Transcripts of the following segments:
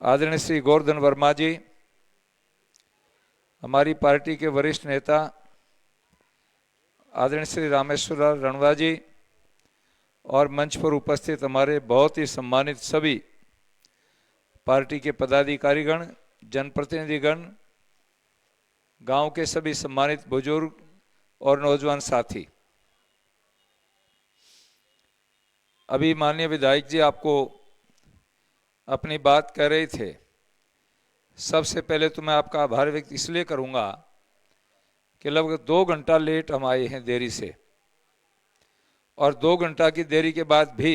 आदरणीय श्री गोवर्धन वर्मा जी, हमारी पार्टी के वरिष्ठ नेता आदरणीय श्री रामेश्वर रणवा जी और मंच पर उपस्थित हमारे बहुत ही सम्मानित सभी पार्टी के पदाधिकारीगण, जनप्रतिनिधिगण, गांव के सभी सम्मानित बुजुर्ग और नौजवान साथी। अभी माननीय विधायक जी आपको अपनी बात कह रहे थे। सबसे पहले तो मैं आपका आभार व्यक्त इसलिए करूंगा कि लगभग 2 घंटा लेट हम आए हैं देरी से, और 2 घंटा की देरी के बाद भी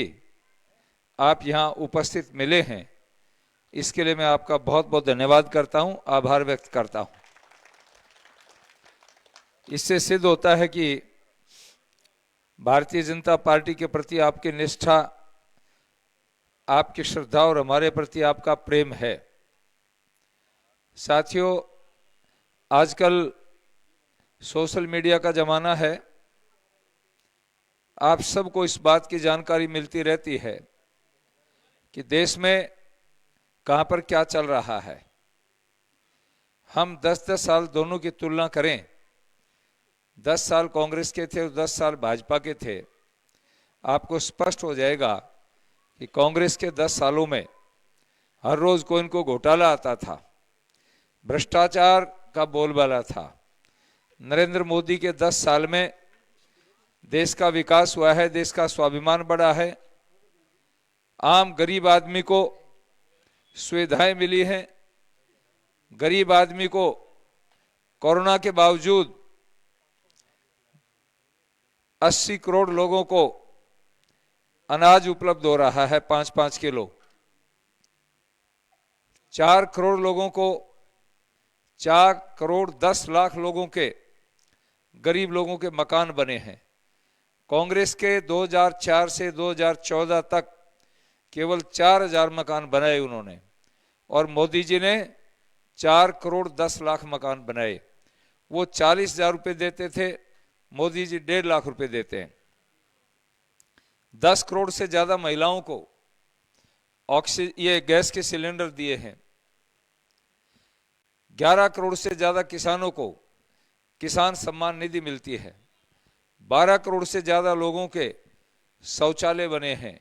आप यहां उपस्थित मिले हैं। इसके लिए मैं आपका बहुत बहुत धन्यवाद करता हूं, आभार व्यक्त करता हूं। इससे सिद्ध होता है कि भारतीय जनता पार्टी के प्रति आपकी निष्ठा, आपकी श्रद्धा और हमारे प्रति आपका प्रेम है। साथियों, आजकल सोशल मीडिया का जमाना है। आप सबको इस बात की जानकारी मिलती रहती है कि देश में कहां पर क्या चल रहा है। हम 10-10 साल दोनों की तुलना करें, 10 साल कांग्रेस के थे और 10 साल भाजपा के थे, आपको स्पष्ट हो जाएगा कि कांग्रेस के 10 सालों में हर रोज कोई इनको घोटाला आता था, भ्रष्टाचार का बोलबाला था। नरेंद्र मोदी के 10 साल में देश का विकास हुआ है, देश का स्वाभिमान बढ़ा है, आम गरीब आदमी को सुविधाएं मिली हैं। गरीब आदमी को कोरोना के बावजूद 80 करोड़ लोगों को अनाज उपलब्ध हो रहा है, 5-5 किलो। 4 करोड़ लोगों को, 4 करोड़ 10 लाख लोगों के, गरीब लोगों के मकान बने हैं। कांग्रेस के 2004 से 2014 तक केवल 4000 मकान बनाए उन्होंने, और मोदी जी ने 4 करोड़ 10 लाख मकान बनाए। वो 40,000 रुपये देते थे, मोदी जी 1.5 लाख रुपए देते हैं। 10 करोड़ से ज्यादा महिलाओं को ये गैस के सिलेंडर दिए हैं। 11 करोड़ से ज्यादा किसानों को किसान सम्मान निधि मिलती है। 12 करोड़ से ज्यादा लोगों के शौचालय बने हैं,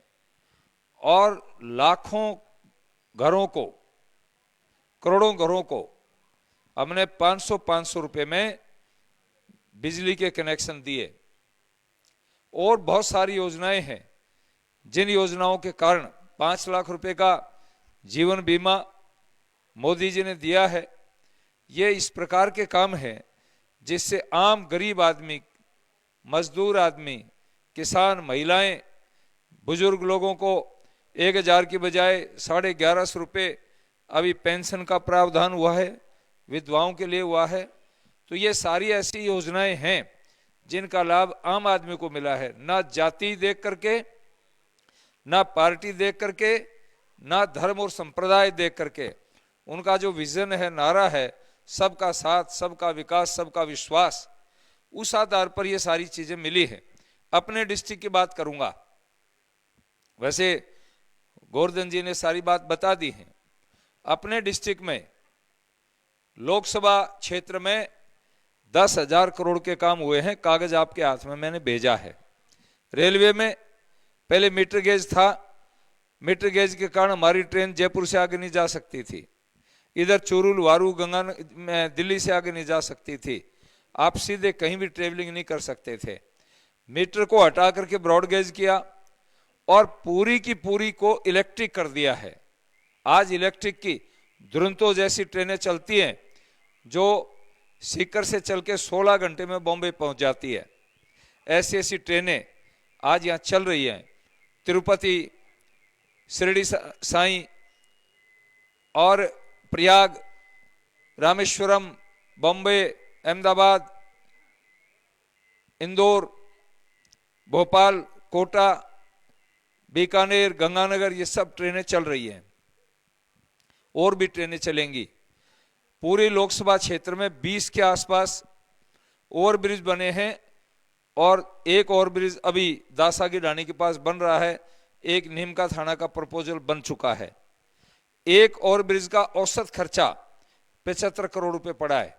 और लाखों घरों को, करोड़ों घरों को हमने 500-500 रुपए में बिजली के कनेक्शन दिए। और बहुत सारी योजनाएं हैं, जिन योजनाओं के कारण 5 लाख रुपए का जीवन बीमा मोदी जी ने दिया है। ये इस प्रकार के काम हैं जिससे आम गरीब आदमी, मजदूर आदमी, किसान, महिलाएं, बुजुर्ग लोगों को 1000 की बजाय 1150 रुपये अभी पेंशन का प्रावधान हुआ है, विधवाओं के लिए हुआ है। तो ये सारी ऐसी योजनाएं हैं जिनका लाभ आम आदमी को मिला है, ना जाति देख करके, ना पार्टी देख करके, ना धर्म और संप्रदाय देख करके। उनका जो विजन है, नारा है, सबका साथ, सबका विकास, सबका विश्वास, उस आधार पर ये सारी चीजें मिली है। अपने डिस्ट्रिक्ट की बात करूंगा। वैसे गोवर्धन जी ने सारी बात बता दी है। अपने डिस्ट्रिक्ट में लोकसभा क्षेत्र में 10,000 करोड़ के काम हुए हैं। कागज आपके हाथ में मैंने भेजा है। रेलवे में पहले मीटर गेज था, मीटर गेज के कारण हमारी ट्रेन जयपुर से आगे नहीं जा सकती थी। इधर चुरुल, वारू, गंगा में दिल्ली से आगे नहीं जा सकती थी। आप सीधे कहीं भी ट्रेवलिंग नहीं कर सकते थे। मीटर को हटा करके ब्रॉड गेज किया और पूरी की पूरी को इलेक्ट्रिक कर दिया है। आज इलेक्ट्रिक की दुरंतो जैसी ट्रेनें चलती हैं, जो सीकर से चल के 16 घंटे में बॉम्बे पहुंच जाती है। ऐसी ऐसी ट्रेनें आज यहां चल रही हैं। तिरुपति, शिरडी साईं और प्रयाग, रामेश्वरम, बॉम्बे, अहमदाबाद, इंदौर, भोपाल, कोटा, बीकानेर, गंगानगर, ये सब ट्रेनें चल रही हैं। और भी ट्रेनें चलेंगी। पूरे लोकसभा क्षेत्र में 20 के आसपास ओवरब्रिज बने हैं, और एक ओवरब्रिज अभी दासा की ढाणी के पास बन रहा है। एक नीम का थाना का प्रपोजल बन चुका है। एक और ब्रिज का औसत खर्चा 75 करोड़ रुपए पड़ा है।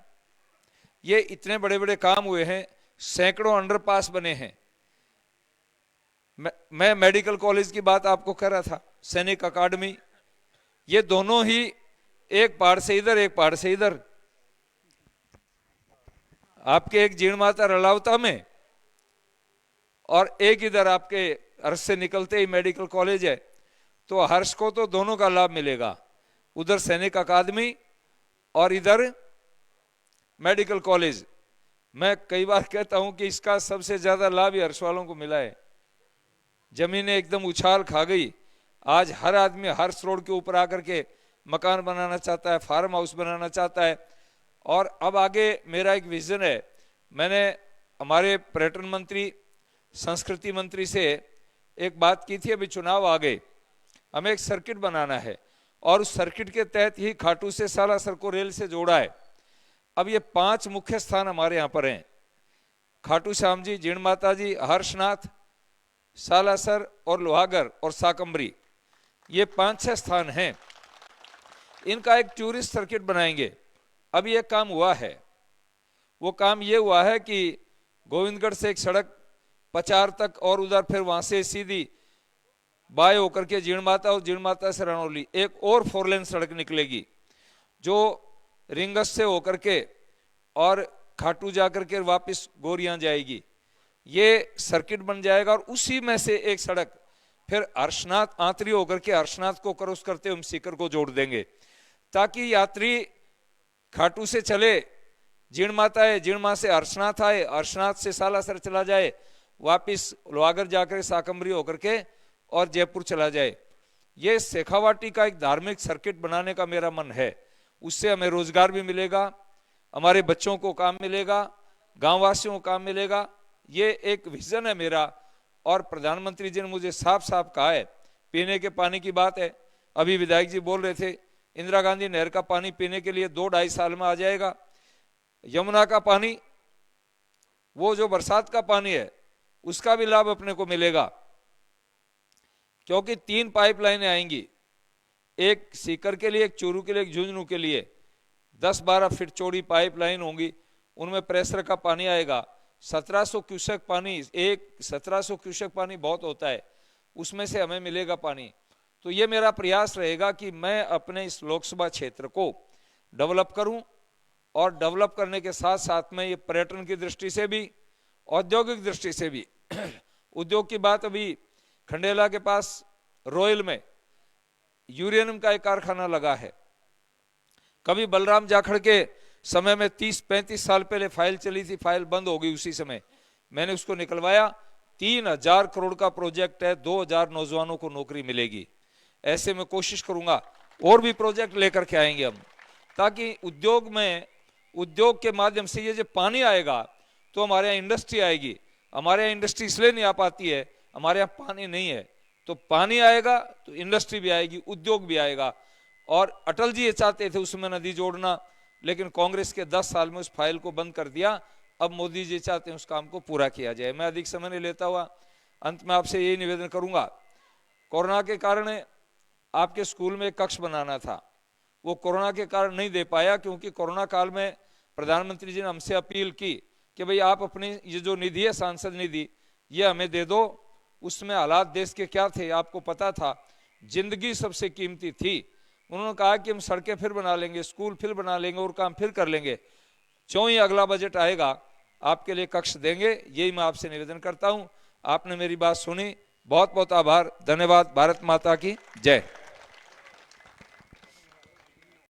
ये इतने बड़े बड़े काम हुए हैं, सैकड़ों अंडरपास बने हैं। मैं मेडिकल कॉलेज की बात आपको कर रहा था, सैनिक अकादमी, ये दोनों ही एक पहाड़ से इधर एक पहाड़ से इधर। आपके एक जीण माता रलावता में और एक इधर आपके हर्ष से निकलते ही मेडिकल कॉलेज है। तो हर्ष को तो दोनों का लाभ मिलेगा, उधर सैनिक अकादमी और इधर मेडिकल कॉलेज। मैं कई बार कहता हूं कि इसका सबसे ज्यादा लाभ ही हर्ष वालों को मिला है। जमीनें एकदम उछाल खा गई। आज हर आदमी हर्ष रोड के ऊपर आकर के मकान बनाना चाहता है, फार्म हाउस बनाना चाहता है। और अब आगे मेरा एक विजन है, मैंने हमारे पर्यटन मंत्री, संस्कृति मंत्री से एक बात की थी, अभी चुनाव आ गए, हमें एक सर्किट बनाना है और उस सर्किट के तहत ही खाटू से सालासर को रेल से जोड़ा है। अब ये 5 मुख्य स्थान हमारे यहाँ पर हैं, खाटू श्याम जी, जीण माता जी, हर्षनाथ, सालासर और लोहागर और साकंबरी, ये 5-6 स्थान हैं। इनका एक टूरिस्ट सर्किट बनाएंगे। अब ये काम हुआ है, वो काम ये हुआ है कि गोविंदगढ़ से एक सड़क पचार तक और उधर फिर वहां से सीधी बाय होकर के जीण माता और जीण माता से रणौली एक और 4 लेन सड़क निकलेगी जो रिंगस से होकर के और खाटू जाकर के वापस गोरियां जाएगी। ये सर्किट बन जाएगा और उसी में से एक सड़क फिर हर्षनाथ आंतरी होकर के हर्षनाथ को क्रॉस करते हम सीकर को जोड़ देंगे, ताकि यात्री खाटू से चले, जीण माता है, जीण मां से हर्षनाथ आए, हर्षनाथ से सालासर चला जाए, वापिस लोहागर जाकर साकंबरी होकर के और जयपुर चला जाए। ये शेखावाटी का एक धार्मिक सर्किट बनाने का मेरा मन है। उससे हमें रोजगार भी मिलेगा, हमारे बच्चों को काम मिलेगा, गांव वासियों को काम मिलेगा। ये एक विजन है मेरा। और प्रधानमंत्री जी ने मुझे साफ साफ कहा है, पीने के पानी की बात है, अभी विधायक जी बोल रहे थे, इंदिरा गांधी नहर का पानी पीने के लिए 2-2.5 साल में आ जाएगा। यमुना का पानी, वो जो बरसात का पानी है, उसका भी लाभ अपने को मिलेगा, क्योंकि 3 पाइपलाइनें आएंगी, एक सीकर के लिए, एक चूरू के लिए, एक झुंझुनू के लिए। 10-12 फीट चौड़ी पाइपलाइन होंगी, उनमें प्रेशर का पानी आएगा। 1700 क्यूसेक पानी, 1700 क्यूसेक पानी बहुत होता है, उसमें से हमें मिलेगा पानी। तो ये मेरा प्रयास रहेगा कि मैं अपने इस लोकसभा क्षेत्र को डेवलप करूं और डेवलप करने के साथ साथ में ये पर्यटन की दृष्टि से भी, औद्योगिक दृष्टि से भी उद्योग की बात, अभी खंडेला के पास रोयल में यूरेनियम का एक कारखाना लगा है। कभी बलराम जाखड़ के समय में 30-35 साल पहले फाइल चली थी, फाइल बंद हो गई, उसी समय मैंने उसको निकलवाया। 3000 करोड़ का प्रोजेक्ट है, 2000 नौजवानों को नौकरी मिलेगी। ऐसे में कोशिश करूंगा और भी प्रोजेक्ट लेकर के आएंगे हम, ताकि उद्योग में, उद्योग के माध्यम से ये जो पानी आएगा तो हमारे यहाँ इंडस्ट्री आएगी। हमारे यहाँ इंडस्ट्री इसलिए नहीं आ पाती है, हमारे यहाँ पानी नहीं है। तो पानी आएगा तो इंडस्ट्री भी आएगी, उद्योग भी आएगा। और अटल जी ये चाहते थे उसमें नदी जोड़ना, लेकिन कांग्रेस के 10 साल में उस फाइल को बंद कर दिया। अब मोदी जी चाहते हैं उस काम को पूरा किया जाए। मैं अधिक समय नहीं लेता हुआ अंत में आपसे यही निवेदन करूंगा, कोरोना के कारण आपके स्कूल में एक कक्ष बनाना था, वो कोरोना के कारण नहीं दे पाया, क्योंकि कोरोना काल में प्रधानमंत्री जी ने हमसे अपील की कि भाई आप अपनी ये जो निधि है, सांसद निधि, ये हमें दे दो। उसमें हालात देश के क्या थे आपको पता था, जिंदगी सबसे कीमती थी। उन्होंने कहा कि हम सड़कें फिर बना लेंगे, स्कूल फिर बना लेंगे और काम फिर कर लेंगे, जो ही अगला बजट आएगा आपके लिए कक्ष देंगे। यही मैं आपसे निवेदन करता हूं। आपने मेरी बात सुनी, बहुत बहुत आभार, धन्यवाद। भारत माता की जय।